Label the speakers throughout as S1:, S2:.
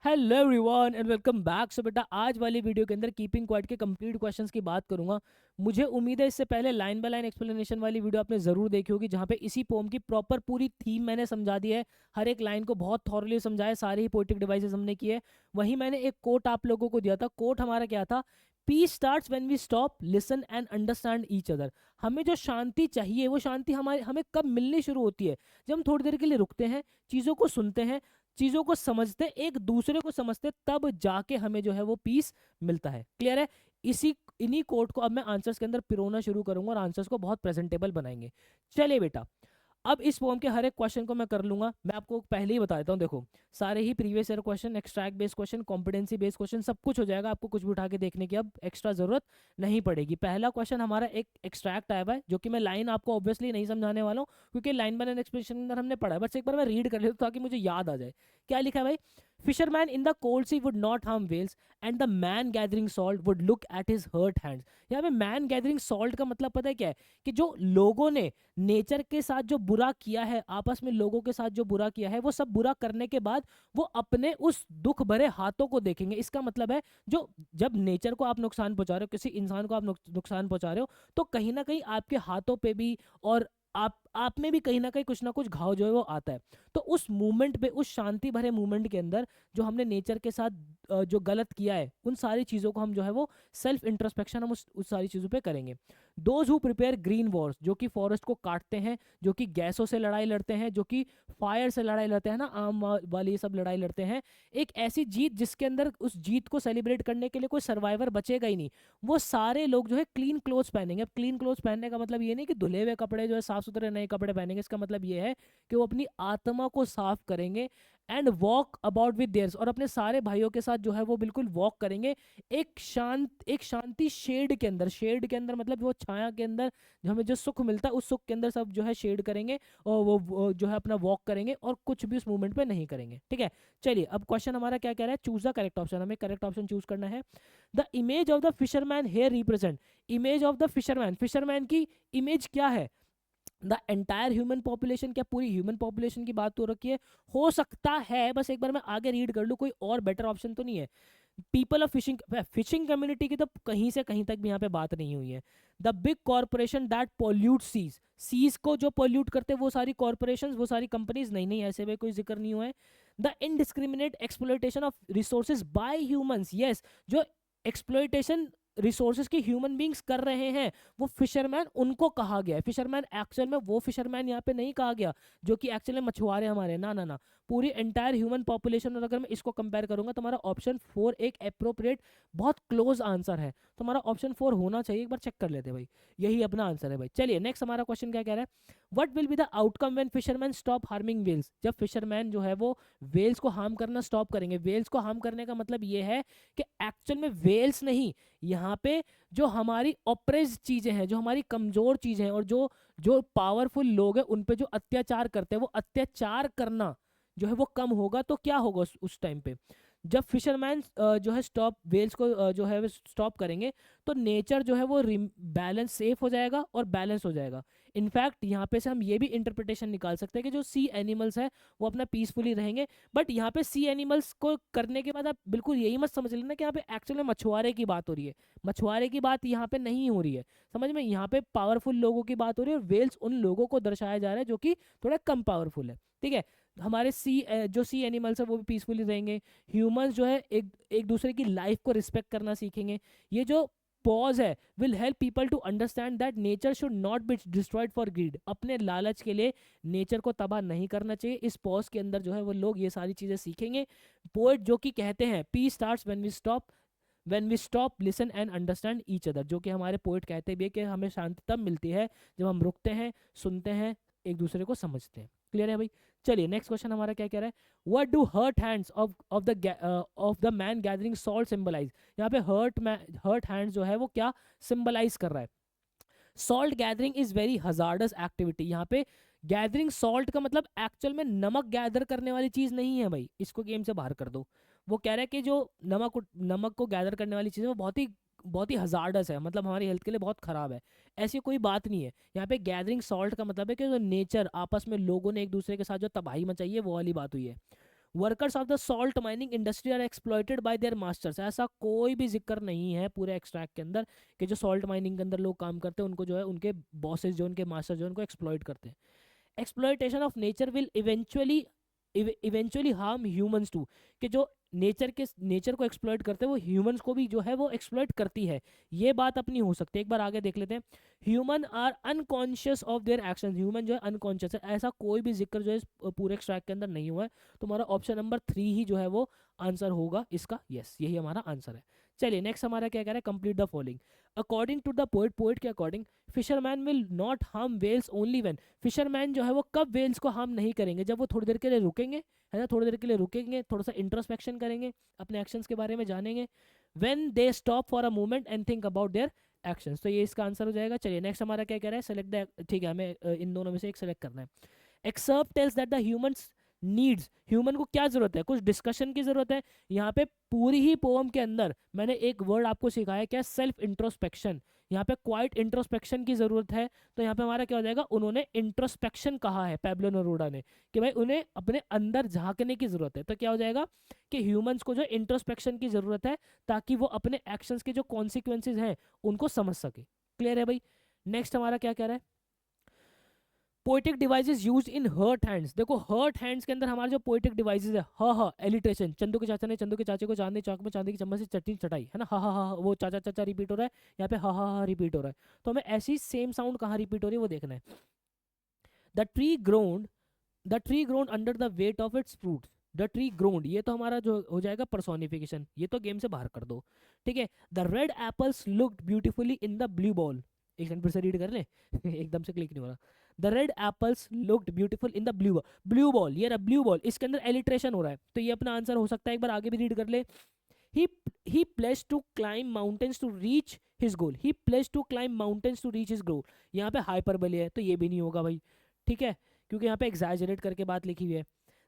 S1: Hello everyone and welcome back. So बेटा आज वाली वीडियो के अंदर कीपिंग क्वाड के कंप्लीट क्वेश्चंस की बात करूंगा। मुझे उम्मीद है इससे पहले लाइन बाय लाइन एक्सप्लेनेशन वाली वीडियो आपने ज़रूर देखी होगी, जहाँ पे इसी पोम की प्रॉपर पूरी थीम मैंने समझा दी है। हर एक लाइन को बहुत थॉरली समझाया, सारे ही पोएटिक डिवाइसेस हमने किए। वहीं मैंने एक कोट आप लोगों को दिया था। कोट हमारा क्या था? Peace starts when we stop listen and understand each other. हमें जो शांति चाहिए वो शांति हमारे हमें कब मिलनी शुरू होती है? जब हम थोड़ी देर के लिए रुकते हैं, चीज़ों को सुनते हैं, चीजों को समझते, एक दूसरे को समझते, तब जाके हमें जो है वो पीस मिलता है। क्लियर है? इसी इन्हीं कोड को अब मैं आंसर्स के अंदर पिरोना शुरू करूंगा और आंसर्स को बहुत प्रेजेंटेबल बनाएंगे। चलिए बेटा, अब इस फॉर्म के हर एक क्वेश्चन को मैं कर लूंगा। मैं आपको पहले ही बता देता हूँ, देखो सारे ही previous year question, extract based question, competency based question, सब कुछ हो जाएगा। आपको कुछ भी उठा के देखने की अब एक्स्ट्रा जरूरत नहीं पड़ेगी। पहला क्वेश्चन हमारा एक एक्सट्रैक्ट आया हुआ है, जो कि मैं लाइन आपको ऑब्वियसली नहीं समझाने वाला हूँ, क्योंकि लाइन बाय लाइन एक्सप्लेनेशन के अंदर हमने पढ़ा है। बस एक बार मैं रीड कर लेता हूँ ताकि मुझे याद आ जाए। क्या लिखा है भाई? Fisherman in the cold sea would not harm whales and the man gathering salt would look at his hurt hands. यहाँ पे मैन गैदरिंग सॉल्ट का मतलब पता है क्या है? कि जो लोगों ने नेचर के साथ जो बुरा किया है, आपस में लोगों के साथ जो बुरा किया है, वो सब बुरा करने के बाद वो अपने उस दुख भरे हाथों को देखेंगे। इसका मतलब है, जो जब नेचर को आप नुकसान पहुंचा रहे हो, किसी इंसान को आप नुकसान पहुंचा रहे हो, तो कहीं ना कहीं आपके हाथों पे भी और आप में भी कहीं ना कुछ घाव जो है वो आता है। तो उस मूवमेंट पे, उस शांति भरे मूवमेंट के अंदर जो हमने नेचर के साथ जो गलत किया है, उन सारी चीज़ों को हम जो है वो सेल्फ इंट्रोस्पेक्शन हम उस सारी चीज़ों पे करेंगे। Those who prepare green Wars, जो कि फॉरेस्ट को काटते हैं, जो कि गैसों से लड़ाई लड़ते हैं, जो कि फायर से लड़ाई लड़ते हैं ना, आम वाली ये सब लड़ाई लड़ते हैं। एक ऐसी जीत जिसके अंदर उस जीत को सेलिब्रेट करने के लिए कोई सर्वाइवर बचेगा ही नहीं। वो सारे लोग जो है क्लीन क्लोथ्स पहनेंगे। अब क्लीन क्लोथ्स पहनने का मतलब ये नहीं कि धुले हुए कपड़े जो है साफ सुथरे नए कपड़े पहनेंगे। इसका मतलब ये है कि वो अपनी आत्मा को साफ करेंगे and walk about with theirs, और अपने सारे भाइयों के साथ जो है वो बिल्कुल वॉक करेंगे एक शांति शेड के अंदर। शेड के अंदर मतलब वो छाया के अंदर जो हमें जो सुख मिलता है, उस सुख के अंदर सब जो है शेड करेंगे, और वो जो है अपना वॉक करेंगे और कुछ भी उस मूवमेंट पे नहीं करेंगे। ठीक है, चलिए अब क्वेश्चन हमारा क्या कह रहा है? Choose the correct option. हमें करेक्ट ऑप्शन चूज करना है। The image of the fisherman here represent. Image of the fisherman, fisherman की इमेज क्या है? The entire human population. क्या पूरी ह्यूमन पॉपुलेशन की बात हो रखी है? हो सकता है, बस एक बार मैं आगे रीड कर लूँ, कोई और बेटर ऑप्शन तो नहीं है। People of fishing, fishing community की तो कहीं से कहीं तक भी यहाँ पे बात नहीं हुई है। The big corporation that pollute seas, seas को जो पोल्यूट करते हैं वो सारी कॉर्पोरेशन, वो सारी कंपनीज, नहीं नहीं ऐसे में कोई जिक्र नहीं हुआ है। The indiscriminate exploitation of resources by humans, yes, जो एक्सप्लोइटेशन रिसोर्सेज की ह्यूमन बींग्स कर रहे हैं, वो फिशरमैन उनको कहा गया है। फिशरमैन एक्चुअल में वो फिशरमैन यहाँ पे नहीं कहा गया जो कि एक्चुअली मछुआरे हमारे, ना ना ना, पूरी एंटायर ह्यूमन पॉपुलेशन। और अगर मैं इसको कंपेयर करूंगा तो हमारा ऑप्शन 4 एक अप्रोप्रिएट, बहुत क्लोज आंसर है। तो हमारा ऑप्शन 4 होना चाहिए। एक बार चेक कर लेते हैं भाई, यही अपना आंसर है भाई। चलिए नेक्स्ट हमारा क्वेश्चन क्या कह रहा है? What will be the outcome when fisherman stop harming whales. जब फिशरमैन जो है वो वेल्स को हार्म करना स्टॉप करेंगे। वेल्स को हार्म करने का मतलब ये है कि एक्चुअल में वेल्स नहीं, यहाँ पे जो हमारी ऑप्रेस चीजें हैं, जो हमारी कमजोर चीजें हैं, और जो जो पावरफुल लोग हैं उन पे जो अत्याचार करते हैं, वो अत्याचार करना जो है वो कम होगा। तो क्या होगा उस टाइम पे? जब फिशरमैन जो है स्टॉप वेल्स को जो है स्टॉप करेंगे, तो नेचर जो है वो बैलेंस, सेफ हो जाएगा और बैलेंस हो जाएगा। इनफैक्ट यहाँ पे से हम ये भी इंटरप्रिटेशन निकाल सकते हैं कि जो सी एनिमल्स है वो अपना पीसफुली रहेंगे। बट यहाँ पे सी एनिमल्स को करने के बाद आप बिल्कुल यही मत समझ लेना कि यहाँ पे एक्चुअली मछुआरे की बात हो रही है। मछुआरे की बात यहाँ पे नहीं हो रही है, समझ में? यहाँ पे पावरफुल लोगों की बात हो रही है, और वेल्स उन लोगों को दर्शाया जा रहा है जो कि थोड़ा कम पावरफुल है। ठीक है, हमारे जो सी एनिमल्स है वो भी पीसफुली रहेंगे। ह्यूमंस जो है एक एक दूसरे की लाइफ को रिस्पेक्ट करना सीखेंगे। ये जो पॉज है will help people to understand that nature should not be destroyed for greed. अपने लालच के लिए नेचर को तबाह नहीं करना चाहिए। इस पॉज के अंदर जो है वो लोग ये सारी चीजें सीखेंगे। पोएट जो कि कहते हैं peace starts when we stop listen and understand each other, जो कि हमारे पोएट कहते भी है कि हमें शांति तब मिलती है जब हम रुकते हैं, सुनते हैं, एक दूसरे को समझते हैं। क्लियर है भाई? चलिए नेक्स्ट क्वेश्चन हमारा क्या कह रहा है? What do hurt hands of the man gathering salt symbolise. यहाँ पे हर्ट हैंड्स जो है वो क्या सिंबलाइज कर रहा है? Salt gathering is very hazardous activity. यहाँ पे गैदरिंग सॉल्ट का मतलब एक्चुअल में नमक गैदर करने वाली चीज नहीं है भाई, इसको गेम से बाहर कर दो। वो कह रहा है कि जो नमक को गैदर करने वाली चीज है वो बहुत ही हजार्डस है, मतलब हमारी हेल्थ के लिए बहुत खराब है। ऐसी कोई बात नहीं है। यहाँ पे गैदरिंग सॉल्ट का मतलब है कि जो नेचर, आपस में लोगों ने एक दूसरे के साथ जो तबाही मचाई है, वो वाली बात हुई है। Workers of the salt mining industry are exploited by their masters, ऐसा कोई भी जिक्र नहीं है पूरे एक्सट्रैक्ट के अंदर कि जो सॉल्ट माइनिंग के अंदर लोग काम करते हैं उनको जो है उनके बॉसेस जो उनके मास्टर जो उनको एक्सप्लॉइट करते हैं। Exploitation of nature will eventually harm humans too, कि जो नेचर को एक्सप्लॉइट करते हैं वो ह्यूमंस को भी जो है वो एक्सप्लॉइट करती है, ये बात अपनी हो सकती है। एक बार आगे देख लेते हैं। Human are unconscious of their action, human जो है अनकॉन्शियस है, ऐसा कोई भी जिक्र जो है इस पूरे एक्सट्रैक्ट के अंदर नहीं हुआ है। तुम्हारा ऑप्शन नंबर 3 ही जो है वो आंसर होगा इसका, यस यही हमारा आंसर है। चलिए नेक्स्ट हमारा क्या कह रहा है, complete the following. According to the poet के according fisherman will not harm whales only when, fisherman जो है वो कब वेल्स को हार्म नहीं करेंगे, जब वो थोड़ी देर के लिए रुकेंगे, है ना, थोड़ी देर के लिए रुकेंगे, थोड़ा सा इंट्रोस्पेक्शन करेंगे, अपने एक्शंस के बारे में जानेंगे। When they stop for a moment and think about their actions, तो ये इसका आंसर हो जाएगा। चलिए नेक्स्ट हमारा क्या कह रहा है, सेलेक्ट द, ठीक है हमें इन दोनों में से एक सेलेक्ट करना है। Excerpt tells that the humans needs, human को क्या जरूरत है, कुछ डिस्कशन की जरूरत है। यहाँ पे पूरी ही पोएम के अंदर मैंने एक वर्ड आपको सिखाया, क्या, सेल्फ इंट्रोस्पेक्शन। यहाँ पे क्वाइट इंट्रोस्पेक्शन की जरूरत है, तो यहाँ पे हमारा क्या हो जाएगा, उन्होंने इंट्रोस्पेक्शन कहा है पैब्लो नेरूदा ने, कि भाई उन्हें अपने अंदर झांकने की जरूरत है। तो क्या हो जाएगा कि ह्यूमंस को जो इंट्रोस्पेक्शन की जरूरत है ताकि वो अपने एक्शंस के जो कॉन्सिक्वेंसेज हैं उनको समझ सके। क्लियर है भाई। नेक्स्ट हमारा क्या कह रहा है, poetic devices used in hurt hands. देखो हर्ट हैंड्स के अंदर हमारे जो पोएटिक डिवाइसेस है, हा हा एलिट्रेशन, चंदू के चाचा ने चंदू के चाचे को चांदनी चौक में चांदी की चम्मच से चटनी चटाई, है ना, हा हा हा, वो चाचा चाचा रिपीट हो रहा है, यहाँ पे हा हा हा रिपीट हो रहा है। तो हमें ऐसी सेम साउंड कहाँ रिपीट हो रही है वो देखना है। The tree ग्रोन्ड under the weight of its fruit, the tree ग्रोन्ड, ये तो हमारा जो हो जाएगा पर्सोनिफिकेशन, ये तो गेम से बाहर कर दो, ठीक है। The red apples looked beautifully in the blue ball, एक सेकंड फिर से रीड कर ले एकदम से क्लिक नहीं हो रहा। The red apples looked beautiful in the blue ball, ये रहा ब्लू बॉल, इसके अंदर एलिट्रेशन हो रहा है, तो ये अपना आंसर हो सकता है। एक बार आगे भी रीड कर ले। he pledged to climb mountains to reach his goal, he pledged to climb mountains to reach his goal, यहाँ पे हाइपरबोले है तो ये भी नहीं होगा भाई, ठीक है, क्योंकि यहाँ पे एग्जैजरेट करके बात लिखी हुई है।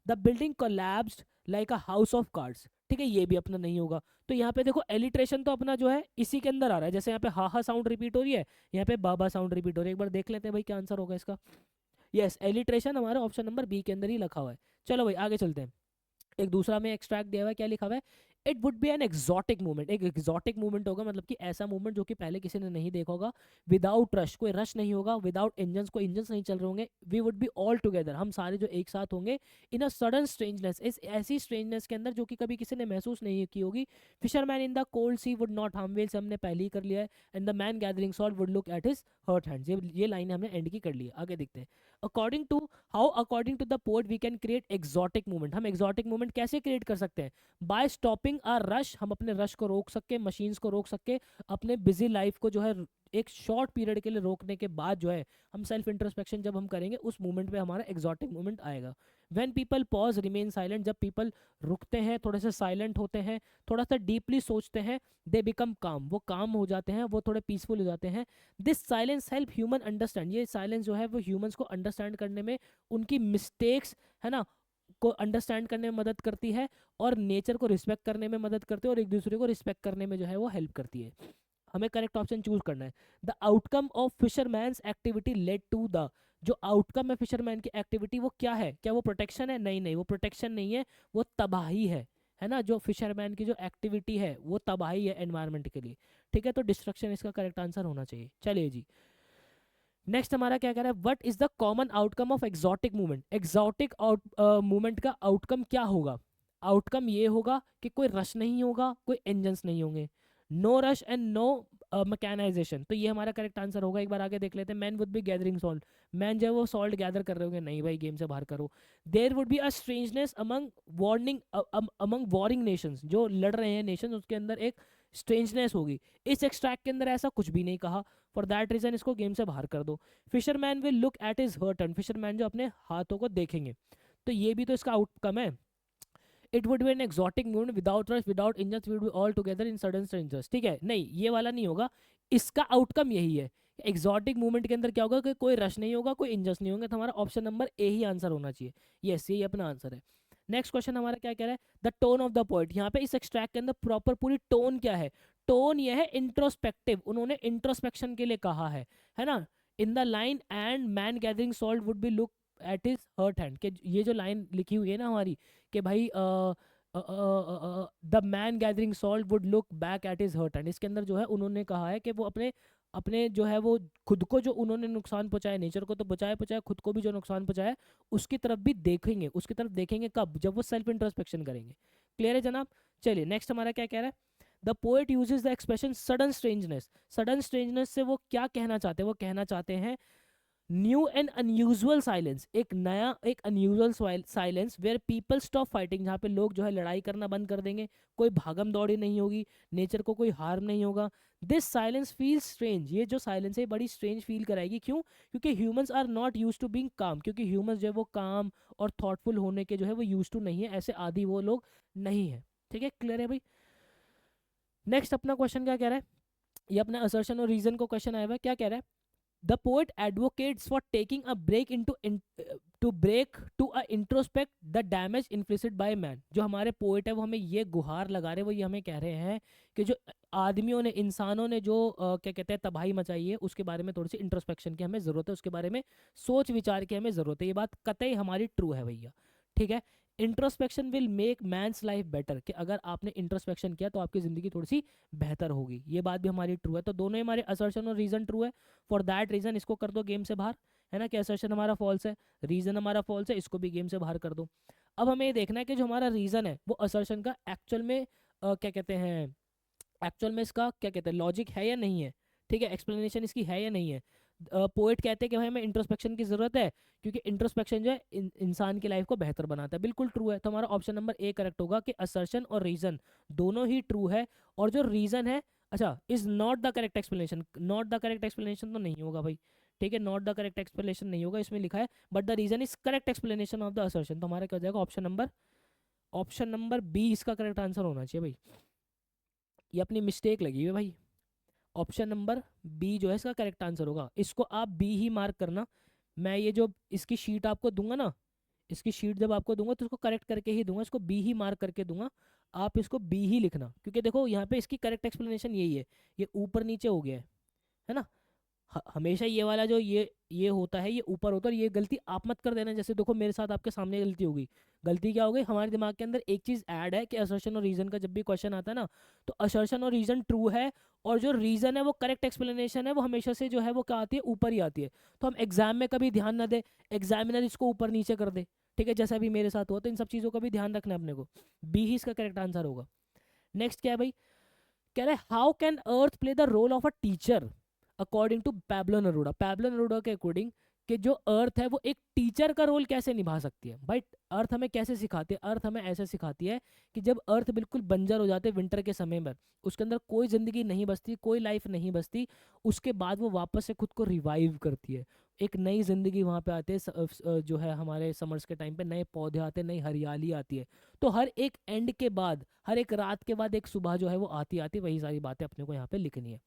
S1: The building collapsed like a house of cards, ठीक है, ये भी अपना नहीं होगा। तो यहाँ पे देखो एलिट्रेशन तो अपना जो है इसी के अंदर आ रहा है, जैसे यहाँ पे हा हा साउंड रिपीट हो रही है, यहाँ पे बाबा साउंड रिपीट हो रही है। एक बार देख लेते हैं भाई क्या आंसर होगा इसका। यस एलिट्रेशन हमारा ऑप्शन नंबर बी के अंदर ही लिखा हुआ है। चलो भाई आगे चलते हैं। एक दूसरा में एक्सट्रैक्ट दिया हुआ है, क्या लिखा हुआ है, it would be an exotic movement, एक एक्सॉटिक मूवमेंट होगा, मतलब कि ऐसा मूवमेंट जो कि पहले किसी ने नहीं देखा होगा। विदाउट रश, कोई रश नहीं होगा, विदाउट इंजन्स, कोई इंजन्स नहीं चल रहे होंगे। We would be all together, हम सारे जो एक साथ होंगे। इन अ सडन स्ट्रेंजनेस, इस ऐसी स्ट्रेंजनेस के अंदर जो कि कभी किसी ने महसूस नहीं की होगी। Fisherman in the cold sea would not harm whales, हमने पहले ही कर लिया है। And the man gathering salt would look at his hurt hands, ये लाइन हमने एंड की कर ली है। आगे देखते हैं। According to the poet we can create exotic movement, हम एक्सॉटिक मूवमेंट कैसे क्रिएट कर सकते हैं, बाय स्टॉपिंग आर रश, हम अपने रश को रोक सके, मशीन्स को रोक सके, अपने बिजी लाइफ को जो है एक शॉर्ट पीरियड के लिए रोकने के बाद जो है हम सेल्फ इंट्रोस्पेक्शन जब हम करेंगे उस मूवमेंट पे हमारा एक्सॉटिक मूवमेंट आएगा। When people pause remain silent, जब पीपल रुकते हैं, थोड़े से साइलेंट होते हैं, थोड़ा सा डीपली सोचते हैं, दे बिकम काम, वो काम हो जाते हैं, वो थोड़े पीसफुल हो जाते हैं। This silence help human understand, ये साइलेंस जो है वो ह्यूमंस को अंडरस्टैंड करने में, उनकी मिस्टेक्स, है ना, को अंडरस्टैंड करने में मदद करती है, और नेचर को रिस्पेक्ट करने में मदद करती है, और एक दूसरे को रिस्पेक्ट करने में जो है वो हेल्प करती है। हमें करेक्ट ऑप्शन चूज करना है। The outcome of fisherman's activity led to the, जो आउटकम है फिशरमैन की एक्टिविटी वो क्या है, क्या वो प्रोटेक्शन है, नहीं नहीं वो प्रोटेक्शन नहीं है, वो तबाही है ना, जो फिशरमैन की जो एक्टिविटी है वो तबाही है एनवायरनमेंट के लिए, ठीक है, तो डिस्ट्रक्शन इसका करेक्ट आंसर होना चाहिए। चलिए जी नेक्स्ट हमारा क्या कह रहा है, what is the common outcome of exotic movement, exotic movement का आउटकम क्या होगा। आउटकम ये होगा कि कोई रश नहीं होगा, कोई इंजन्स नहीं होंगे, no rush and no mechanisation, तो ये हमारा करेक्ट आंसर होगा। एक बार आगे देख लेते हैं। Man would be gathering salt, man जो है वो सॉल्ट गैदर कर रहे होंगे, नहीं भाई गेम से बाहर करो। There would be a strangeness among warring nations, जो लड़ रहे हैं नेशन, उसके अंदर एक स्ट्रेंजनेस होगी। इस एक्सट्रैक्ट के अंदर ऐसा कुछ भी नहीं कहा, फॉर दैट रीजन इसको गेम से बाहर कर दो। Fisherman will look at his hurt hand, fisherman जो अपने हाथों को देखेंगे, तो ये भी तो इसका आउटकम है। It would be an exotic movement without rush without engines, we would be all together in sudden strangers, ठीक है, नहीं ये वाला नहीं होगा, इसका आउटकम यही है। एक्सॉटिक मूवमेंट के अंदर क्या होगा कि कोई रश नहीं होगा, कोई इंजन्स नहीं होंगे, तो हमारा option number A he answer होना चाहिए। यस यही अपना आंसर है। नेक्स्ट क्वेश्चन हमारा क्या कह रहा है, the tone of the poet, यहाँ पे इस एक्सट्रैक्ट के अंदर प्रॉपर पूरी टोन क्या है, टोन ये है इंट्रोस्पेक्टिव, उन्होंने इंट्रोस्पेक्शन के लिए कहा है ना। In the line and man gathering salt would be look at his hurt hand, कि ये जो लाइन लिखी हुई है ना हमारी कि भाई the man gathering salt would look back at his hurt hand, इसके अंदर जो है उन्होंने कहा है कि वो अपने अपने जो है वो खुद को जो उन्होंने नुकसान पहुंचाया, नेचर को तो बचाया पहुंचाया, खुद को भी जो नुकसान पहुंचाया उसकी तरफ भी देखेंगे, उसकी तरफ देखेंगे कब, जब वो सेल्फ इंट्रोस्पेक्शन करेंगे। क्लियर है जनाब? चलिए नेक्स्ट हमारा क्या कह रहा है, the poet uses the expression sudden strangeness. Sudden strangeness से वो क्या कहना चाहते हैं, वो कहना चाहते हैं न्यू एंड अनयूजुअल साइलेंस, एक नया एक unusual silence where people stop fighting, जहाँ पे लोग जो है लड़ाई करना बंद कर देंगे, कोई भागम दौड़ी नहीं होगी, नेचर को कोई हार्म नहीं होगा। दिस साइलेंस फील स्ट्रेंज, ये जो साइलेंस है बड़ी स्ट्रेंज फील कराएगी। क्यों? क्योंकि humans are not use to being calm, क्योंकि ह्यूमंस जो है वो काम और थॉटफुल होने के जो है वो यूज टू नहीं है, ऐसे आदि वो लोग नहीं है। ठीक है, क्लियर है भाई? नेक्स्ट अपना क्वेश्चन क्या कह रहा है, ये अपना असर्शन और रीजन को क्वेश्चन आया हुआ है, क्या कह रहा है, the poet advocates for taking a break to break to a introspect the damage inflicted by man। जो हमारे पोएट है वो हमें ये गुहार लगा रहे हैं, वो ये हमें कह रहे हैं कि जो आदमियों ने, इंसानों ने जो क्या कहते हैं तबाही मचाई है, उसके बारे में थोड़ी सी इंट्रोस्पेक्शन की हमें ज़रूरत है, उसके बारे में सोच विचार की हमें ज़रूरत है। ये बात कतई हमारी ट्रू है भैया। ठीक है, introspection will make men's life better, कि अगर आपने इंट्रोस्पेक्शन किया तो आपकी ज़िंदगी थोड़ी सी बेहतर होगी, ये बात भी हमारी ट्रू है। तो दोनों ही हमारे असर्शन और रीज़न ट्रू है। फॉर दैट रीज़न इसको कर दो गेम से बाहर, है ना, कि असर्शन हमारा फॉल्स है, रीज़न हमारा फॉल्स है, इसको भी गेम से बाहर कर दो। अब हमें ये देखना है कि जो हमारा रीज़न है वो असर्शन का एक्चुअल में क्या कहते हैं, एक्चुअल में इसका क्या कहते हैं लॉजिक है या नहीं है। ठीक है, एक्सप्लेनेशन इसकी है या नहीं है। पोएट कहते हैं कि भाई हमें इंट्रोस्पेक्शन की ज़रूरत है, क्योंकि इंट्रोस्पेक्शन जो है इंसान की लाइफ को बेहतर बनाता है। बिल्कुल ट्रू है, तो हमारा ऑप्शन नंबर ए करेक्ट होगा कि असर्शन और रीज़न दोनों ही ट्रू है। और जो रीज़न है, अच्छा, is not the correct explanation, not the correct explanation तो नहीं होगा भाई। ठीक है, नॉट द करेक्ट एक्सप्लेनेशन नहीं होगा, इसमें लिखा है but the reason is correct explanation of the assertion, तो हमारा क्या हो जाएगा, ऑप्शन नंबर बी इसका करेक्ट आंसर होना चाहिए भाई। ये अपनी मिस्टेक लगी है भाई, ऑप्शन नंबर बी जो है इसका करेक्ट आंसर होगा। इसको आप बी ही मार्क करना, मैं ये जो इसकी शीट आपको दूंगा ना, इसकी शीट जब आपको दूंगा तो इसको करेक्ट करके ही दूंगा, इसको बी ही मार्क करके दूंगा, आप इसको बी ही लिखना, क्योंकि देखो यहाँ पे इसकी करेक्ट एक्सप्लेनेशन यही है, ये ऊपर नीचे हो गया है ना। हमेशा ये वाला जो ये होता है, ये ऊपर होता है, और ये गलती आप मत कर देना। जैसे देखो मेरे साथ आपके सामने गलती होगी, गलती क्या हो गई, हमारे दिमाग के अंदर एक चीज ऐड है कि असर्शन और रीजन का जब भी क्वेश्चन आता है ना, तो असर्शन और रीजन ट्रू है, और जो रीजन है वो करेक्ट एक्सप्लेनेशन है, वो हमेशा से जो है वो क्या आती है, ऊपर ही आती है। तो हम एग्जाम में कभी ध्यान ना दे, एग्जामिनर इसको ऊपर नीचे कर दे, ठीक है, जैसा भी मेरे साथ हुआ, तो इन सब चीज़ों का भी ध्यान रखना है अपने को। बी ही इसका करेक्ट आंसर होगा। नेक्स्ट क्या है भाई, कह रहा है how can earth play the role of a teacher according to Pablo Neruda. Pablo Neruda के अकॉर्डिंग कि जो अर्थ है वो एक टीचर का रोल कैसे निभा सकती है। भाई अर्थ हमें कैसे सिखाती है, अर्थ हमें ऐसे सिखाती है कि जब अर्थ बिल्कुल बंजर हो जाते विंटर के समय में, उसके अंदर कोई ज़िंदगी नहीं बसती, कोई लाइफ नहीं बसती, उसके बाद वो वापस से खुद को रिवाइव करती है, एक नई ज़िंदगी वहाँ पे आते है, जो है हमारे समर्स के टाइम पे नए पौधे आते हैं, नई हरियाली आती है। तो हर एक एंड के बाद, हर एक रात के बाद एक सुबह जो है वो आती आती, वही सारी बातें अपने को यहाँ पे लिखनी है।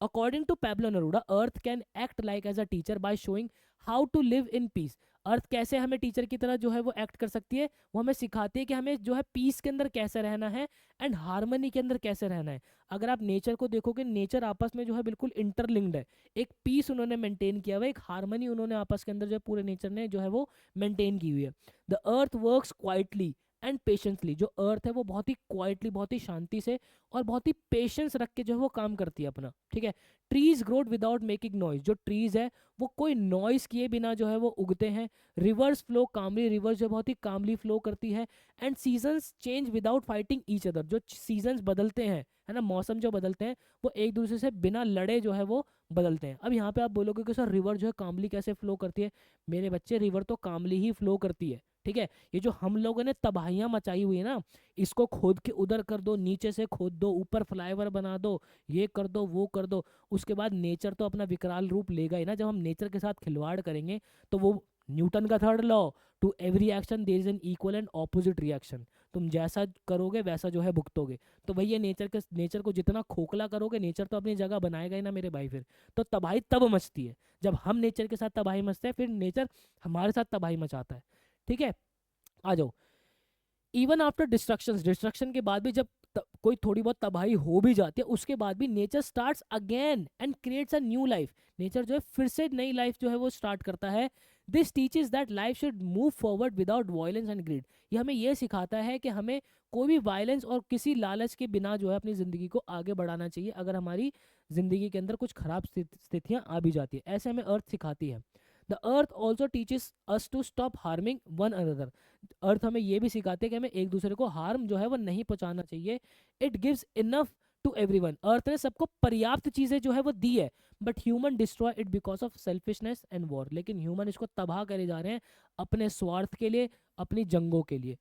S1: According to Pablo Neruda, Earth can act like as a teacher by showing how to live in peace। अर्थ कैसे हमें टीचर की तरह जो है वो एक्ट कर सकती है, वो हमें सिखाती है कि हमें जो है पीस के अंदर कैसे रहना है एंड हार्मनी के अंदर कैसे रहना है। अगर आप नेचर को देखोगे, नेचर आपस में जो है बिल्कुल इंटरलिंक्ड है, एक पीस उन्होंने मेंटेन किया हुआ है, एक हार्मनी उन्होंने आपस के अंदर जो है पूरे नेचर ने जो है वो मेंटेन की हुई है। The earth works quietly and patiently, जो अर्थ है वो बहुत ही क्वाइटली, बहुत ही शांति से और बहुत ही पेशेंस रख के जो है वो काम करती है अपना। ठीक है, trees growed without making noise, जो ट्रीज है वो कोई नॉइज किए बिना जो है वो उगते हैं। रिवर्स फ्लो कामली, रिवर्स जो बहुत ही कामली फ्लो करती है। And seasons change without fighting each other, जो सीजन्स बदलते हैं, है ना, मौसम जो बदलते हैं वो एक दूसरे से बिना लड़े जो है वो बदलते हैं। अब यहाँ पे आप बोलोगे कि सर रिवर जो है कामली कैसे फ्लो करती है, मेरे बच्चे रिवर तो कामली ही फ्लो करती है। ठीक है, ये जो हम लोगों ने तबाहियां मचाई हुई है ना, इसको खोद के उधर कर दो, नीचे से खोद दो, ऊपर फ्लाईओवर बना दो, ये कर दो वो कर दो, उसके बाद नेचर तो अपना विकराल रूप लेगा ही ना। जब हम नेचर के साथ खिलवाड़ करेंगे तो वो न्यूटन का third law, to every action there is an equal and opposite reaction, तुम जैसा करोगे वैसा जो है भुगतोगे। तो भैया नेचर को जितना खोखला करोगे, नेचर तो अपनी जगह बनाएगा ही ना मेरे भाई। फिर तो तबाही तब मचती है जब हम नेचर के साथ तबाही मचते हैं, फिर नेचर हमारे साथ तबाही मचाता है। ठीक है, आ जाओ। इवन आफ्टर डिस्ट्रक्शन के बाद भी जब कोई थोड़ी बहुत तबाही हो भी जाती है, उसके बाद भी nature starts again and creates a new life. Nature जो है फिर से नई लाइफ जो है वो स्टार्ट करता है। This teaches that life should move forward without violence and greed. ये हमें ये सिखाता है कि हमें कोई भी वायलेंस और किसी लालच के बिना जो है अपनी ज़िंदगी को आगे बढ़ाना चाहिए, अगर हमारी ज़िंदगी के अंदर कुछ खराब स्थितियाँ आ भी जाती है। ऐसे हमें अर्थ सिखाती है। The earth also teaches us to stop harming one another. Earth हमें ये भी सिखाते हैं कि हमें एक दूसरे को हार्म जो है वो नहीं पहुंचाना चाहिए। It gives enough to everyone. Earth ने सबको पर्याप्त चीज़ें जो है वो दी है, but human destroy it because of selfishness and war. लेकिन ह्यूमन इसको तबाह करे जा रहे हैं अपने स्वार्थ के लिए, अपनी जंगों के लिए।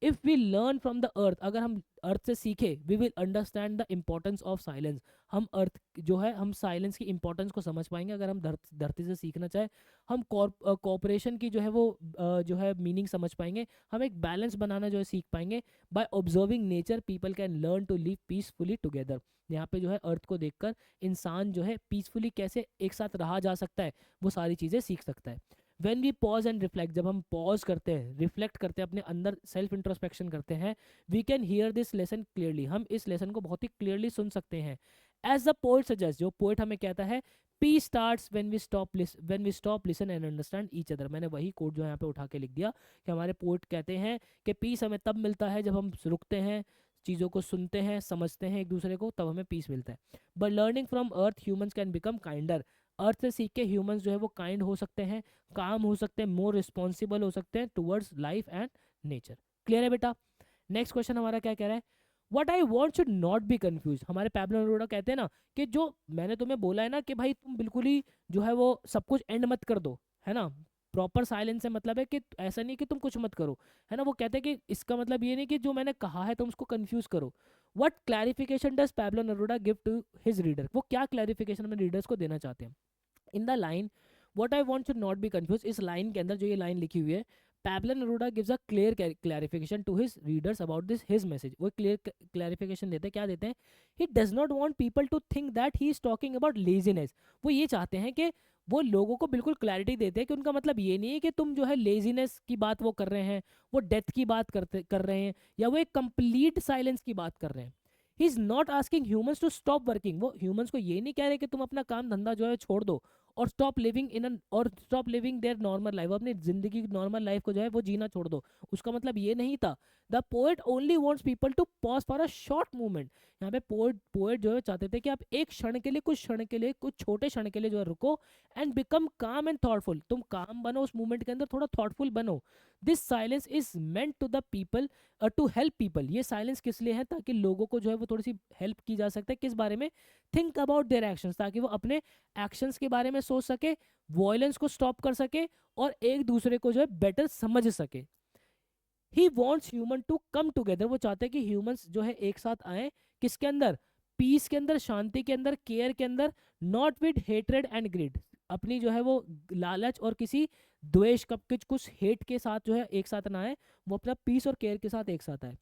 S1: If we learn from the earth, अगर हम अर्थ से सीखे, we will understand the importance of silence. हम अर्थ जो है, हम साइलेंस की इंपॉर्टेंस को समझ पाएंगे अगर हम धरती से सीखना चाहे। हम कॉपरेशन की जो है वो जो है मीनिंग समझ पाएंगे। हम एक बैलेंस बनाना जो है सीख पाएंगे। By observing nature people can learn to live peacefully together. यहाँ पे जो है अर्थ को देखकर इंसान जो है पीसफुली कैसे एक साथ रहा जा सकता है, वो सारी चीज़ें सीख सकता है। When we pause and reflect, जब हम पॉज करते हैं, रिफ्लेक्ट करते हैं, अपने अंदर सेल्फ इंट्रोस्पेक्शन करते हैं, we can hear this lesson clearly. हम इस लेसन को बहुत ही क्लियरली सुन सकते हैं। एज द पोएट सजेस्ट, जो पोएट हमें कहता है, peace starts when we stop listen and understand each other. मैंने वही कोट जो है यहाँ पे उठा के लिख दिया कि हमारे पोएट कहते हैं कि पीस हमें तब मिलता है जब हम रुकते हैं, चीज़ों को सुनते हैं, समझते हैं एक दूसरे को, तब हमें पीस मिलता है। But learning from earth humans can become kinder. Earth से सीख के ह्यूमंस जो है वो काइंड हो सकते हैं, काम हो सकते हैं, मोर रिस्पॉन्सिबल हो सकते हैं towards life and nature. Clear है बेटा? नेक्स्ट क्वेश्चन हमारा क्या कह रहा है? What I want should not be confuse. हमारे पैब्लो नेरूदा कहते हैं ना कि जो मैंने तुम्हें बोला है ना कि भाई तुम बिल्कुल ही जो है वो सब कुछ एंड मत कर दो, है ना। प्रॉपर साइलेंस से मतलब है कि ऐसा नहीं कि तुम कुछ मत करो, है ना। वो कहते हैं कि इसका मतलब ये नहीं कि जो मैंने कहा है तुम उसको कंफ्यूज करो। What clarification does Pablo Neruda give to his reader. वो क्या क्लैरिफिकेशन अपने रीडर्स को देना चाहते हैं? In the line what I want should not be confuse, इस लाइन के अंदर जो ये लाइन लिखी हुई है, Pablo Neruda gives a clear clarification to his readers about this his message. वो clear clarification देते हैं, क्या देते हैं? He does not want people to think that he is talking about laziness. वो ये चाहते हैं कि वो लोगों को बिल्कुल क्लैरिटी देते हैं कि उनका मतलब ये नहीं है कि तुम जो है लेजीनेस की बात वो कर रहे हैं, वो डेथ की बात कर रहे हैं, या वो एक कंप्लीट साइलेंस की बात कर रहे हैं। He is not asking humans to stop working. वो ह्यूमंस को ये नहीं कह रहे कि तुम अपना काम धंधा जो है छोड़ दो और stop living there normal life, अपनी जिंदगी की नॉर्मल लाइफ को जो है वो जीना छोड़ दो। उसका मतलब ये नहीं था। The poet only wants people to pause for a short moment. यहाँ पे पोएट जो है चाहते थे कि आप एक क्षण के लिए, कुछ छोटे क्षण के लिए जो है रुको, एंड बिकम काम एंड थॉटफुल। तुम काम बनो उस मोमेंट के अंदर, थोड़ा थॉटफुल बनो। This silence is meant to the people, to help people. ये साइलेंस किस लिए है? ताकि लोगों को जो है वो थोड़ी सी हेल्प की जा सकता है। किस बारे में? थिंक अबाउट देयर एक्शंस, ताकि वो अपने एक्शंस के बारे में सोच सके, वॉयलेंस को स्टॉप कर सके और एक दूसरे को जो है बेटर समझ सके। He wants human to come together. वो चाहते हैं कि ह्यूमंस जो है एक साथ आए, किसके अंदर? पीस के अंदर, शांति के अंदर, केयर के अंदर, not with hatred and greed. अपनी जो है वो लालच और किसी द्वेष का कुछ हेट के साथ जो है एक साथ ना आए, वो अपना पीस और केयर के साथ एक साथ आए।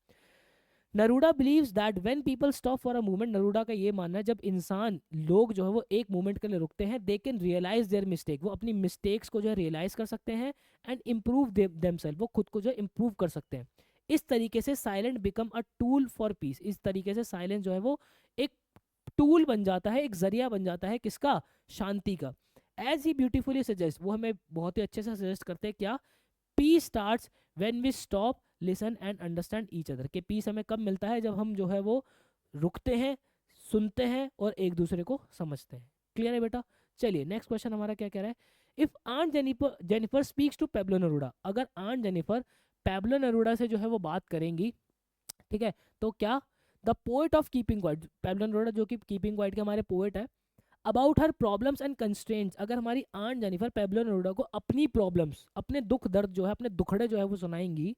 S1: Neruda believes that when people stop for a moment, Neruda का ये मानना है जब इंसान, लोग जो है वो एक मोमेंट के लिए रुकते हैं, they can realise their mistake. वो अपनी मिस्टेक्स को जो है रियलाइज कर सकते हैं, एंड इम्प्रूव देमसेल्फ, वो खुद को जो है इम्प्रूव कर सकते हैं। इस तरीके से silent become a tool for piece. इस तरीके से साइलेंस जो है वो एक टूल बन जाता है, एक जरिया बन जाता है, किसका? शांति का। एज ही ब्यूटीफुली सजेस्ट, वो हमें बहुत ही अच्छे से सजेस्ट करते हैं क्या? Peace starts when we stop listen and understand each other. के पीस हमें कब मिलता है? जब हम जो है वो रुकते हैं, सुनते हैं और एक दूसरे को समझते हैं। क्लियर है बेटा? चलिए नेक्स्ट क्वेश्चन हमारा क्या कह रहा है? If aunt Jennifer speaks to Pablo Neruda, अगर आंट जेनिफर पैब्लो नेरूडा से जो है वो बात करेंगी, ठीक है, तो क्या? The poet of keeping quiet, Pablo Neruda जो कि कीपिंग क्वाइट के हमारे पोएट है, about her problems and constraints, अगर हमारी आंट जेनिफर पैब्लो नेरूडा को अपनी प्रॉब्लम्स, अपने दुख दर्द जो है, अपने दुखड़े जो है वो सुनाएंगी,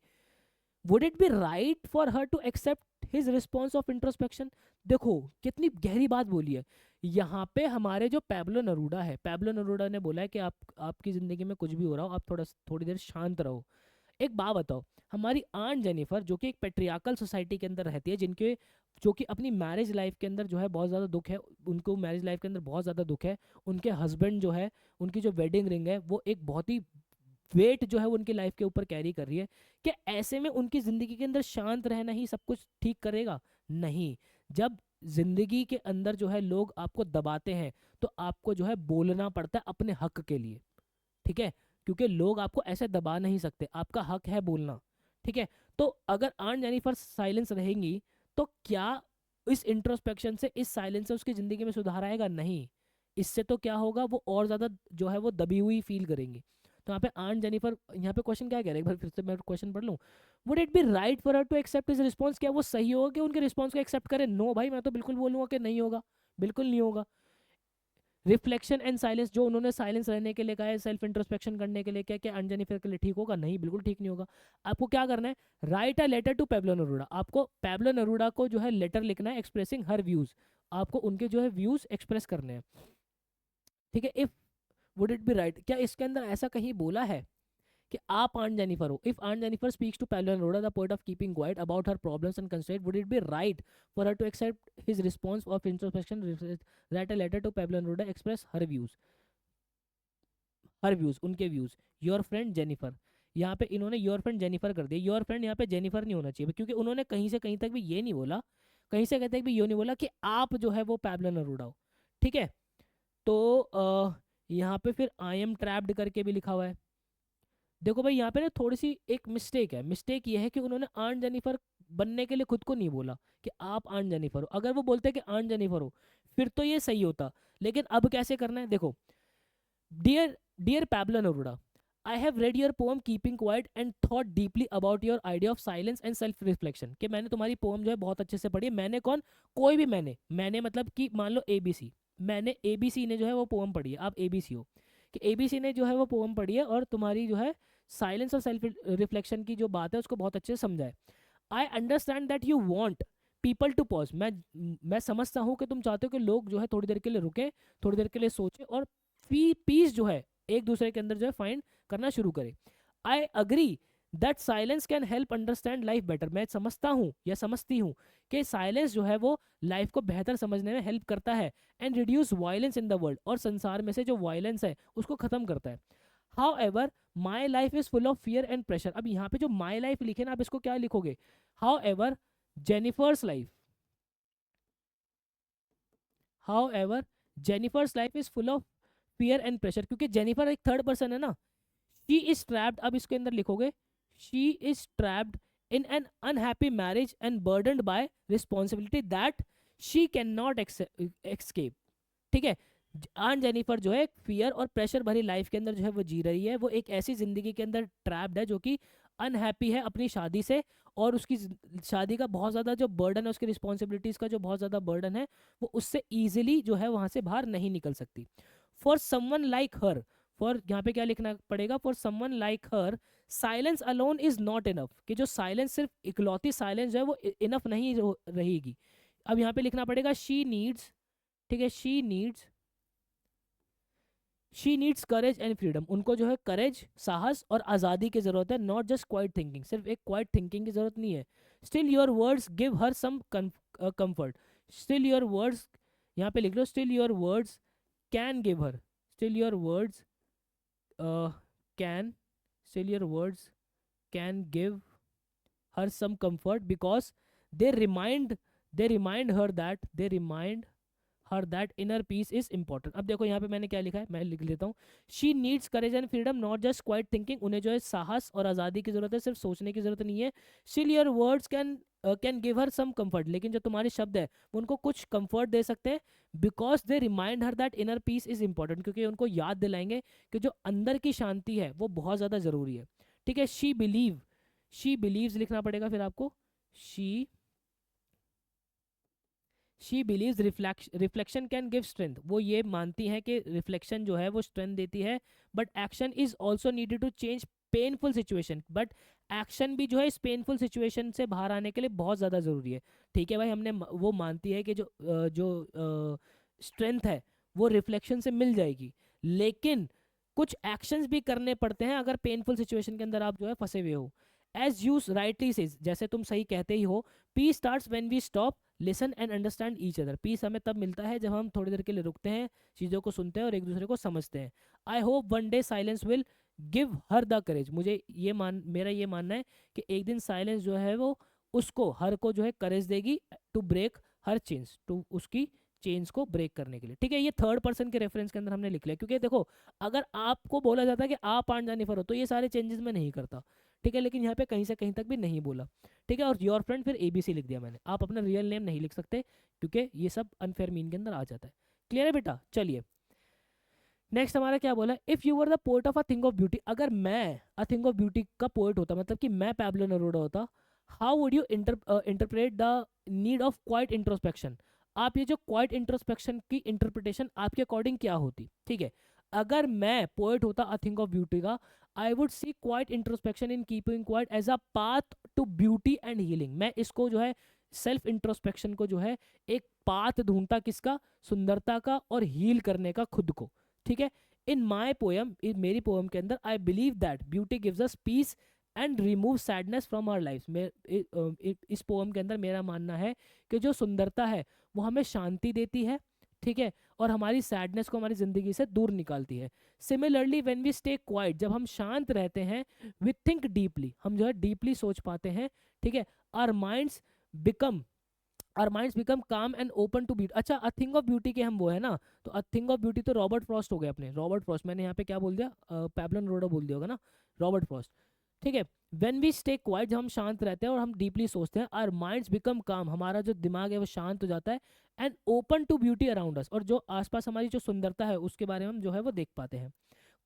S1: would it be right for her to accept his response of introspection? देखो कितनी गहरी बात बोली है यहाँ पे हमारे जो पैब्लो नेरूडा है। पैब्लो नेरूडा ने बोला है कि आपकी ज़िंदगी में कुछ भी हो रहा हो, आप थोड़ी देर शांत रहो। एक बात बताओ, हमारी आंट जेनिफर जो कि एक पेट्रियाकल सोसाइटी के अंदर रहती है, जो कि अपनी मैरिज लाइफ के अंदर जो है बहुत ज़्यादा दुख है, उनको मैरिज लाइफ के अंदर बहुत ज़्यादा दुख है, उनके हस्बैंड जो है, उनकी जो वेडिंग रिंग है वो एक बहुत ही वेट जो है वो उनकी लाइफ के ऊपर कैरी कर रही है, कि ऐसे में उनकी ज़िंदगी के अंदर शांत रहना ही सब कुछ ठीक करेगा? नहीं। जब ज़िंदगी के अंदर जो है लोग आपको दबाते हैं, तो आपको जो है बोलना पड़ता है अपने हक के लिए, ठीक है। क्योंकि लोग आपको ऐसे दबा नहीं सकते, आपका हक है बोलना, ठीक है। तो अगर आंट जेनिफर साइलेंस रहेंगी तो क्या इस इंट्रोस्पेक्शन से, इस साइलेंस से उसकी ज़िंदगी में सुधार आएगा? नहीं। इससे तो क्या होगा, वो और ज़्यादा जो है वो दबी हुई फील करेंगी। तो यहाँ पे आंट जेनिफर, यहाँ पे क्वेश्चन क्या कह रहे हैं, एक बार फिर से मैं क्वेश्चन पढ़ लूँ। Would it be right for her to accept his response? क्या वो सही होगा कि उनके रिस्पॉन्स को एक्सेप्ट करे? नो भाई, मैं तो बिल्कुल बोलूँगा कि नहीं होगा, बिल्कुल नहीं होगा। रिफ्लेक्शन एंड साइलेंस, जो उन्होंने साइलेंस रहने के लिए कहा है, सेल्फ इंट्रोस्पेक्शन करने के लिए, क्या क्या आंट जेनिफर के लिए ठीक होगा? नहीं, बिल्कुल ठीक नहीं होगा। आपको क्या करना है, write a letter to Pablo Neruda. आपको पेब्लो नेरूडा को जो है लेटर लिखना है एक्सप्रेसिंग हर व्यूज, आपको उनके जो है व्यूज एक्सप्रेस करने हैं, ठीक है। If would it be right, क्या इसके अंदर ऐसा कहीं बोला है कि आप आंट जेनिफर हो? If aunt Jennifer speaks to Pablo Neruda the poet of keeping quiet about her problems and constraint, would it be right for her to accept his response of introspection, write a letter to Pablo Neruda express her views, her views, उनके views. Your friend Jennifer, यहाँ पे इन्होंने your friend Jennifer कर दिया। Your friend यहाँ पे Jennifer नहीं होना चाहिए, क्योंकि उन्होंने कहीं से कहीं तक भी ये नहीं बोला, कहीं से कहीं तक भी ये नहीं बोला कि आप जो है वो पेब्लो नेरूडा हो, ठीक है। तो यहाँ पे फिर आई एम ट्रैप्ड करके भी लिखा हुआ है। देखो भाई, यहाँ पे ना थोड़ी सी एक मिस्टेक है। मिस्टेक ये है कि उन्होंने आंट जेनिफर बनने के लिए खुद को नहीं बोला कि आप आंट जेनिफर हो। अगर वो बोलते कि आंट जेनिफर हो, फिर तो ये सही होता। लेकिन अब कैसे करना है, देखो। Dear dear Pablo Neruda, I have read your poem Keeping Quiet and thought deeply about your idea of silence and self reflection। कि मैंने तुम्हारी पोम जो है बहुत अच्छे से पढ़ी है। मैंने कौन? कोई भी मैंने मतलब कि मान लो ABC, मैंने ABC ने जो है वो पोम पढ़ी है, आप ABC हो, कि ABC ने जो है वो पोम पढ़ी है और तुम्हारी जो है साइलेंस और सेल्फ रिफ्लेक्शन की जो बात है उसको बहुत अच्छे से समझा है। I understand that you want people to pause, मैं समझता हूँ कि तुम चाहते हो कि लोग जो है थोड़ी देर के लिए रुके, थोड़ी देर के लिए सोचे और पीस जो है एक दूसरे के अंदर जो है फाइंड करना शुरू करे। I agree that silence can help understand life better, मैं समझता हूँ या समझती हूँ कि साइलेंस जो है वो लाइफ को बेहतर समझने में हेल्प करता है। And reduce violence in the world, और संसार में से जो वायलेंस है उसको खत्म करता है। How ever my life is full of fear and pressure. अब यहाँ पे जो माई लाइफ लिखे ना, आप इसको क्या लिखोगे? However Jennifer's life, however Jennifer's life is full of fear and pressure, क्योंकि जेनिफर एक थर्ड पर्सन है ना। शी इज ट्रैप्ड, अब इसके अंदर लिखोगे she is trapped in an unhappy marriage and burdened by responsibility that she can not escape, ठीक है। आन जेनिफर जो है फियर और प्रेशर भरी लाइफ के अंदर जो है वो जी रही है। वो एक ऐसी जिंदगी के अंदर ट्रैप्ड है जो कि अनहैप्पी है अपनी शादी से, और उसकी शादी का बहुत ज़्यादा जो बर्डन है, उसकी रिस्पॉन्सिबिलिटीज़ का जो बहुत ज़्यादा बर्डन है, वो उससे ईजिली जो है वहाँ से बाहर नहीं निकल सकती। For someone like her, for यहाँ पे क्या लिखना पड़ेगा? For someone like her silence alone is not enough, कि जो साइलेंस, सिर्फ इकलौती साइलेंस जो है वो इनफ नहीं रहेगी। अब यहाँ पे लिखना पड़ेगा शी नीड्स, ठीक है, she needs courage and freedom, उनको जो है करेज, साहस और आज़ादी की ज़रूरत है, नॉट जस्ट क्वाइट थिंकिंग, सिर्फ एक क्वाइट थिंकिंग की ज़रूरत नहीं है। Still your words give her some comfort, still your words, यहाँ पे लिख लो still your words can give her, still your words can, still your words can give her some comfort because they remind they remind her that inner peace is important। अब देखो यहाँ पे मैंने क्या लिखा है, मैं लिख लेता हूँ। she needs courage and freedom not just quiet thinking, उन्हें जो है साहस और आज़ादी की ज़रूरत है, सिर्फ सोचने की ज़रूरत नहीं है। still your words can give her some comfort, लेकिन जो तुम्हारे शब्द है वो उनको कुछ कंफर्ट दे सकते हैं। Because they remind her that inner piece is important, क्योंकि उनको याद दिलाएंगे कि जो अंदर की शांति है वो बहुत ज़्यादा ज़रूरी है, ठीक है। शी बिलीव्स लिखना पड़ेगा फिर आपको। She beliefs reflection can give strength, वो ये मानती है कि रिफ्लेक्शन जो है वो स्ट्रेंथ देती है। But action is also needed to change painful situation, but action भी जो है इस पेनफुल सिचुएशन से बाहर आने के लिए बहुत ज़्यादा ज़रूरी है, ठीक है भाई। हमने वो मानती है कि जो स्ट्रेंथ है वो रिफ्लेक्शन से मिल जाएगी, लेकिन कुछ एक्शंस भी करने पड़ते हैं अगर पेनफुल सिचुएशन के अंदर आप जो है फंसे हुए हो। एज यू राइटली सेज, जैसे तुम सही कहते ही हो, peace starts when we stop listen and understand each other, peace हमें तब मिलता है जब हम थोड़ी देर के लिए रुकते हैं, चीज़ों को सुनते हैं और एक दूसरे को समझते हैं। I hope one day silence will give her the courage, मेरा ये मानना है कि एक दिन साइलेंस जो है वो उसको, हर को जो है करेज देगी to break her chains, to उसकी चेन्स को ब्रेक करने के लिए। ठीक है, ये थर्ड पर्सन के रेफरेंस के अंदर हमने लिख लिया, क्योंकि देखो अगर आपको बोला जाता है कि आप आंट जानिफर हो तो ये सारे चेंजेस मैं नहीं करता। ठीक है, लेकिन यहाँ पे कहीं से कहीं तक भी नहीं बोला। ठीक है, और योर फ्रेंड फिर ABC लिख दिया मैंने। आप अपना रियल नेम नहीं लिख सकते क्योंकि ये सब अनफेयर मीन के अंदर आ जाता है। क्लियर है बेटा? चलिए नेक्स्ट हमारा क्या बोला, if you were the poet of a thing of beauty, अगर मैं अ थिंग ऑफ ब्यूटी का पोएट होता, मतलब कि मैं पैब्लो नेरूदा होता, how would you interpret the need of quite introspection. आप ये जो क्वाइट इंट्रोस्पेक्शन की इंटरप्रिटेशन आपके अकॉर्डिंग क्या होती? ठीक है, अगर मैं पोएट होता अ थिंग ऑफ ब्यूटी का, I would see quiet introspection in keeping quiet as a path to beauty and healing. मैं इसको जो है सेल्फ इंट्रोस्पेक्शन को जो है एक पाथ ढूंढता, किसका? सुंदरता का और हील करने का खुद को। ठीक है, इन माई पोएम, मेरी पोएम के अंदर, I believe that beauty gives us peace and remove sadness from our life. इस पोएम के अंदर मेरा मानना है कि जो सुंदरता है वो हमें शांति देती है। ठीक है, और हमारी सैडनेस को हमारी जिंदगी से दूर निकालती है। Similarly when we stay quiet, जब हम शांत रहते हैं, वी थिंक डीपली, हम जो है डीपली सोच पाते हैं। ठीक है, आवर माइंड्स बिकम काम एंड ओपन टू ब्यूटी। अच्छा, अ थिंग ऑफ ब्यूटी के हम वो है ना, तो अ थिंग ऑफ ब्यूटी तो रॉबर्ट फ्रॉस्ट हो गए अपने, रॉबर्ट फ्रॉस्ट। मैंने यहाँ पे क्या बोल दिया? पैब्लो नेरूदा बोल दिया होगा ना, रॉबर्ट फ्रॉस्ट। ठीक है, व्हेन वी स्टे क्वाइट, जब हम शांत रहते हैं और हम डीपली सोचते हैं, आवर माइंड्स बिकम काम, हमारा जो दिमाग है वो शांत हो जाता है, and open to beauty around us, और जो आसपास हमारी जो सुंदरता है उसके बारे में हम जो है वो देख पाते हैं।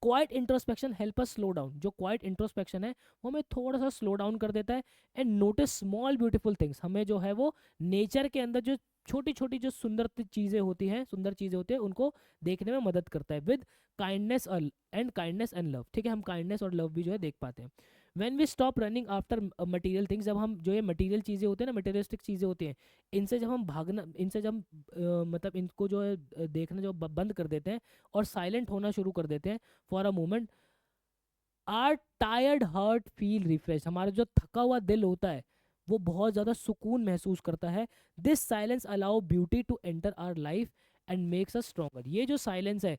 S1: Quite introspection help us slow down, जो क्वाइट इंट्रोस्पेक्शन है वो हमें थोड़ा सा स्लो डाउन कर देता है, and notice small beautiful things, हमें जो है वो नेचर के अंदर जो छोटी छोटी जो सुंदर चीज़ें होती हैं, सुंदर चीज़ें होती हैं, उनको देखने में मदद करता है, विद काइंडनेस एंड लव। ठीक है, हम काइंडनेस और लव भी जो है देख पाते हैं। When we stop running after material things, जब हम जो ये मटेरियल चीज़ें होती हैं ना, मटेरियलिस्टिक चीज़ें होती हैं, इनसे जब हम भागना, इनसे जब मतलब इनको जो है देखना जो बंद कर देते हैं और साइलेंट होना शुरू कर देते हैं for a moment, our tired heart feel refresh, हमारा जो थका हुआ दिल होता है वो बहुत ज़्यादा सुकून महसूस करता है। This silence allow beauty to enter our life and makes us stronger. ये जो साइलेंस है,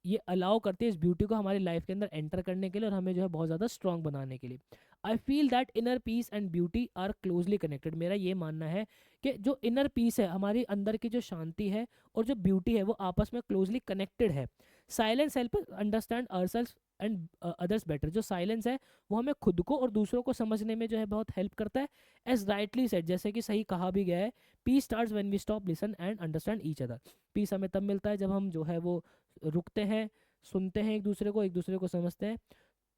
S1: ये अलाउ करती है इस ब्यूटी को हमारी लाइफ के अंदर एंटर करने के लिए और हमें जो है बहुत ज़्यादा स्ट्रॉन्ग बनाने के लिए। I feel that inner peace and beauty are closely connected. मेरा ये मानना है कि जो इनर पीस है, हमारी अंदर की जो शांति है, और जो ब्यूटी है, वो आपस में क्लोजली कनेक्टेड है। Silence help understand ourselves and others better. जो साइलेंस है वो हमें खुद को और दूसरों को समझने में जो है बहुत हेल्प करता है। एज राइटली सेड, जैसे कि सही कहा भी गया है, peace starts when we stop listen and understand each other. Peace हमें तब मिलता है जब हम जो है वो रुकते हैं, सुनते हैं एक दूसरे को समझते हैं।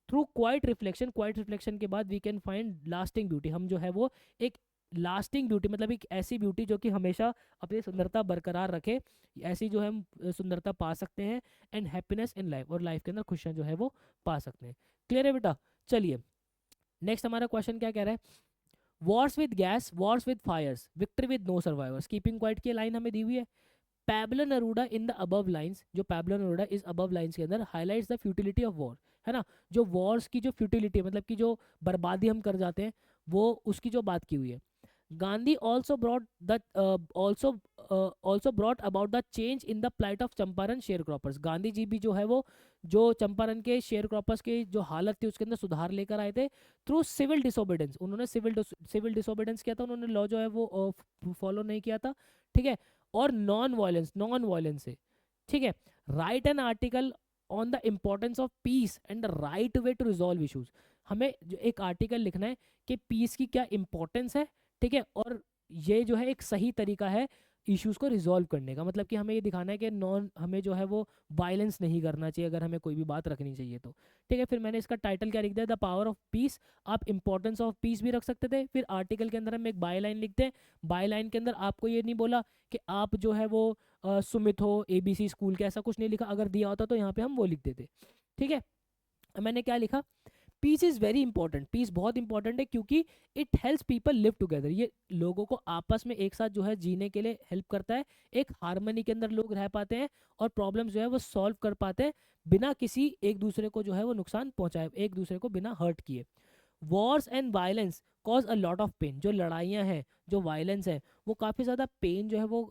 S1: थ्रू क्वाइट रिफ्लेक्शन के बाद we can find lasting beauty. हम जो है वो एक लास्टिंग ब्यूटी, मतलब एक ऐसी ब्यूटी जो कि हमेशा अपनी सुंदरता बरकरार रखे, ऐसी जो है हम सुंदरता पा सकते हैं। एंड हैप्पीनेस इन लाइफ, और लाइफ के अंदर खुशियाँ जो है वो पा सकते हैं। क्लियर है बेटा? चलिए नेक्स्ट हमारा क्वेश्चन क्या कह रहा है, wars with gas, wars with fires, victory with no survivors. Keeping quiet की लाइन हमें दी हुई है। Pablo Neruda in the above lines, जो पैब्लो नेरूदा इस अबव लाइंस के अंदर highlights the futility of war, है ना, जो वॉर्स की जो फ्यूटिलिटी, मतलब कि जो बर्बादी हम कर जाते हैं, वो उसकी जो बात की हुई है। Gandhi also brought about the change in the plight of Champaran sharecroppers. Gandhi ji भी जो है वो जो चंपारण के शेयर क्रॉपर्स की जो हालत थी उसके अंदर सुधार लेकर आए थे थ्रू सिविल डिसोबीडेंस। उन्होंने सिविल डिसोबीडेंस किया था, उन्होंने लॉ जो है वो फॉलो नहीं किया था। ठीक है, और नॉन वायलेंस से। ठीक है, write an article on the importance of peace and the right way to resolve issues. हमें जो एक आर्टिकल लिखना है कि पीस की क्या इंपॉर्टेंस है, ठीक है, और ये जो है एक सही तरीका है इश्यूज को रिजॉल्व करने का। मतलब कि हमें ये दिखाना है कि हमें जो है वो वायलेंस नहीं करना चाहिए अगर हमें कोई भी बात रखनी चाहिए तो। ठीक है, फिर मैंने इसका टाइटल क्या लिख दिया, द पावर ऑफ पीस। आप इंपॉर्टेंस ऑफ पीस भी रख सकते थे। फिर आर्टिकल के अंदर हम एक बाय लाइन लिखते हैं। बाय लाइन के अंदर आपको ये नहीं बोला कि आप जो है वो सुमित हो ABC स्कूल के, ऐसा कुछ नहीं लिखा। अगर दिया होता तो यहाँ पे हम वो लिख देते। ठीक है, मैंने क्या लिखा, peace is very important. Peace बहुत इंपॉर्टेंट है क्योंकि it helps people live together. ये लोगों को आपस में एक साथ जो है जीने के लिए हेल्प करता है। एक हार्मनी के अंदर लोग रह पाते हैं और प्रॉब्लम्स जो है वो सॉल्व कर पाते हैं बिना किसी एक दूसरे को जो है वो नुकसान पहुंचाए, एक दूसरे को बिना हर्ट किए। Wars and violence cause a lot of pain. जो लड़ाइयाँ हैं, जो वायलेंस है, वो काफ़ी ज़्यादा पेन जो है वो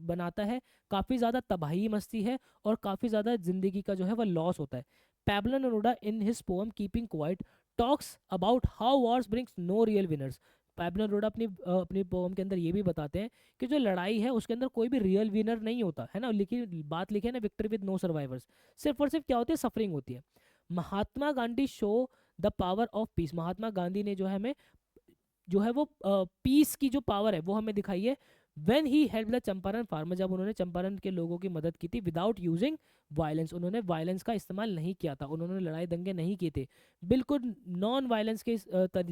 S1: बनाता है, काफ़ी ज़्यादा तबाही मस्ती है और काफ़ी ज़्यादा ज़िंदगी का जो है वो लॉस होता है। Pablo Neruda in his poem Keeping Quiet talks about how wars brings no real winners. Pablo Neruda अपनी पोम के अंदर ये भी बताते हैं कि जो लड़ाई है उसके अंदर कोई भी रियल विनर नहीं होता है ना, लेकिन बात लिखी है ना, विक्ट्री विद नो सर्वाइवर्स, सिर्फ और सिर्फ क्या होती है, सफरिंग होती है। Mahatma Gandhi show the power of peace, Mahatma Gandhi ने जो है हमें जो है वो पीस की जो पावर है वो हमें दिखाई है। When he help the Champaran farmer, जब उन्होंने चंपारण के लोगों की मदद की थी, विदाउट यूजिंग वायलेंस, उन्होंने वायलेंस का इस्तेमाल नहीं किया था, उन्होंने लड़ाई दंगे नहीं किए थे, बिल्कुल नॉन वायलेंस के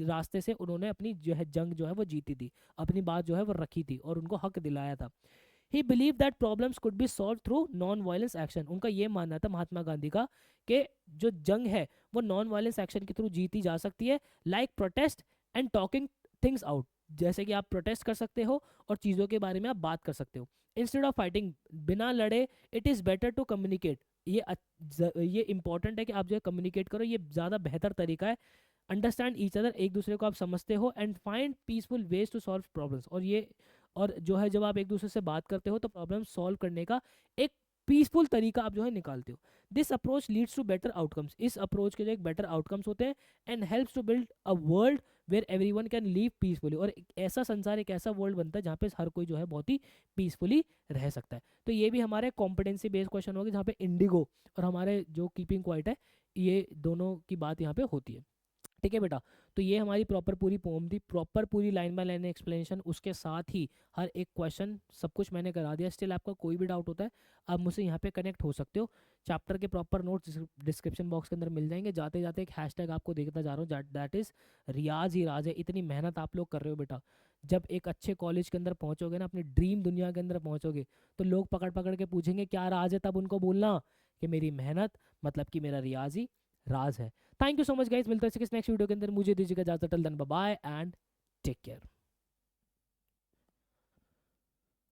S1: रास्ते से उन्होंने अपनी जो है जंग जो है वो जीती थी, अपनी बात जो है वो रखी थी और उनको हक दिलाया था। ही believe that problems could be solve through non violence action, उनका ये मानना था महात्मा गांधी का कि जो जंग है वो नॉन वायलेंस एक्शन के थ्रू जीती जा सकती है, like protest and talking things out, जैसे कि आप प्रोटेस्ट कर सकते हो और चीज़ों के बारे में आप बात कर सकते हो। इंस्टेड ऑफ फाइटिंग, बिना लड़े, it is better to communicate, ये इंपॉर्टेंट है कि आप जो है कम्युनिकेट करो, ये ज़्यादा बेहतर तरीका है। अंडरस्टैंड ईच अदर, एक दूसरे को आप समझते हो, and find peaceful ways to solve problems, और जो है जब आप एक दूसरे से बात करते हो तो प्रॉब्लम सॉल्व करने का एक पीसफुल तरीका आप जो है निकालते हो। This approach leads to better outcomes, इस अप्रोच के जो एक बेटर आउटकम्स होते हैं, and helps to build a world where everyone can live peacefully, और एक ऐसा संसार, एक ऐसा वर्ल्ड बनता है जहाँ पे हर कोई जो है बहुत ही पीसफुली रह सकता है। तो ये भी हमारे कॉम्पिटेंसी बेस्ड क्वेश्चन होंगे, जहाँ पे इंडिगो और हमारे जो कीपिंग क्वाइट है, ये दोनों की बात यहाँ पे होती है। ठीक है बेटा, तो ये हमारी प्रॉपर पूरी पोम थी, प्रॉपर पूरी लाइन बाय लाइन एक्सप्लेनेशन, उसके साथ ही हर एक क्वेश्चन सब कुछ मैंने करा दिया। स्टिल आपका कोई भी डाउट होता है आप मुझसे यहाँ पे कनेक्ट हो सकते हो। चैप्टर के प्रॉपर नोट्स डिस्क्रिप्शन बॉक्स के अंदर मिल जाएंगे। जाते जाते एक हैशटैग आपको देखता जा रहा हूँ, दैट इज़ रियाज ही राज है। इतनी मेहनत आप लोग कर रहे हो बेटा, जब एक अच्छे कॉलेज के अंदर पहुँचोगे ना, अपनी ड्रीम दुनिया के अंदर पहुँचोगे, तो लोग पकड़ पकड़ के पूछेंगे क्या राज है, तब उनको बोलना कि मेरी मेहनत, मतलब कि मेरा रियाज ही राज है। Thank you so much guys, मिलते हैं नेक्स्ट वीडियो के अंदर, मुझे दीजिएगा इजाजत, till then bye bye and take care.